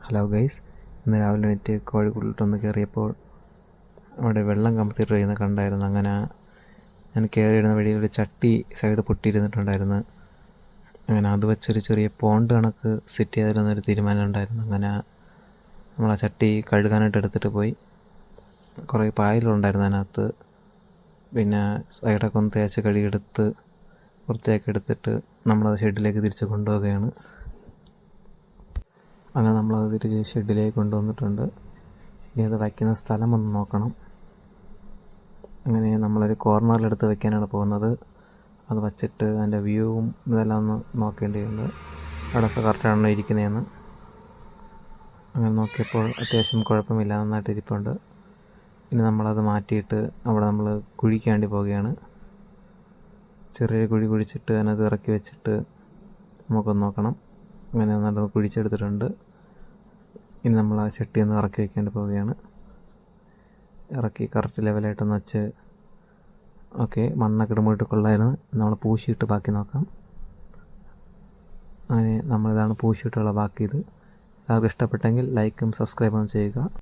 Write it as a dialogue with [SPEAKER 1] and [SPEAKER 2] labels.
[SPEAKER 1] Hello guys, ഇന്ന് രാവിലെ എണീറ്റ് കോഴിക്കുള്ളിട്ടൊന്ന് കയറിയപ്പോൾ അവിടെ വെള്ളം കമഴ്ത്തിയിട്ട് കഴിയുന്നത് കണ്ടായിരുന്നു. അങ്ങനെ ഞാൻ കയറിയിടുന്ന വഴിയിൽ ഒരു ചട്ടി സൈഡ് പൊട്ടിയിരുന്നിട്ടുണ്ടായിരുന്നു. അങ്ങനെ അത് വെച്ചൊരു ചെറിയ പോണ്ട് കണക്ക് സെറ്റ് ചെയ്തിരുന്നൊരു തീരുമാനം ഉണ്ടായിരുന്നു. അങ്ങനെ നമ്മൾ ആ ചട്ടി കഴുകാനായിട്ട് എടുത്തിട്ട് പോയി. കുറേ പായലുണ്ടായിരുന്നു അതിനകത്ത്. പിന്നെ സൈഡൊക്കെ ഒന്ന് തേച്ച് കഴുകിയെടുത്ത് വൃത്തിയാക്കി എടുത്തിട്ട് നമ്മളത് ഷെഡിലേക്ക് തിരിച്ച് കൊണ്ടുപോവുകയാണ്. അങ്ങനെ നമ്മളത് തിരിച്ച് ഷെഡിലേക്ക് കൊണ്ടുവന്നിട്ടുണ്ട്. ഇനി അത് വയ്ക്കുന്ന സ്ഥലം ഒന്ന് നോക്കണം. അങ്ങനെ നമ്മളൊരു കോർണറിലെടുത്ത് വയ്ക്കാനാണ് പോകുന്നത്. അത് വച്ചിട്ട് അതിൻ്റെ വ്യൂവും ഇതെല്ലാം ഒന്ന് നോക്കേണ്ടിയുണ്ട്, അവിടെ കറക്റ്റാണോ ഇരിക്കുന്നതെന്ന്. അങ്ങനെ നോക്കിയപ്പോൾ അത്യാവശ്യം കുഴപ്പമില്ല, നന്നായിട്ട് ഇരിപ്പുണ്ട്. ഇനി നമ്മളത് മാറ്റിയിട്ട് അവിടെ നമ്മൾ കുഴിക്കാൻ വേണ്ടി പോവുകയാണ്. ചെറിയൊരു കുഴി കുഴിച്ചിട്ട് അതിനകത്ത് ഇറക്കി വെച്ചിട്ട് നമുക്കൊന്ന് നോക്കണം. അങ്ങനെ നല്ലത് കുഴിച്ചെടുത്തിട്ടുണ്ട്. ഇനി നമ്മൾ ആ ചട്ടി ഒന്ന് ഇറക്കി വയ്ക്കേണ്ടി പോവുകയാണ്. ഇറക്കി കറക്റ്റ് ലെവലായിട്ടൊന്ന് വെച്ച് ഓക്കെ, മണ്ണൊക്കെ ഇടുമ്പോട്ട് കൊള്ളായിരുന്നു. നമ്മൾ പൂശിയിട്ട് ബാക്കി നോക്കാം. അങ്ങനെ നമ്മളിതാണ് പൂശിയിട്ടുള്ള ബാക്കി. ഇത് എല്ലാവർക്കും ഇഷ്ടപ്പെട്ടെങ്കിൽ ലൈക്കും സബ്സ്ക്രൈബും ചെയ്യുക.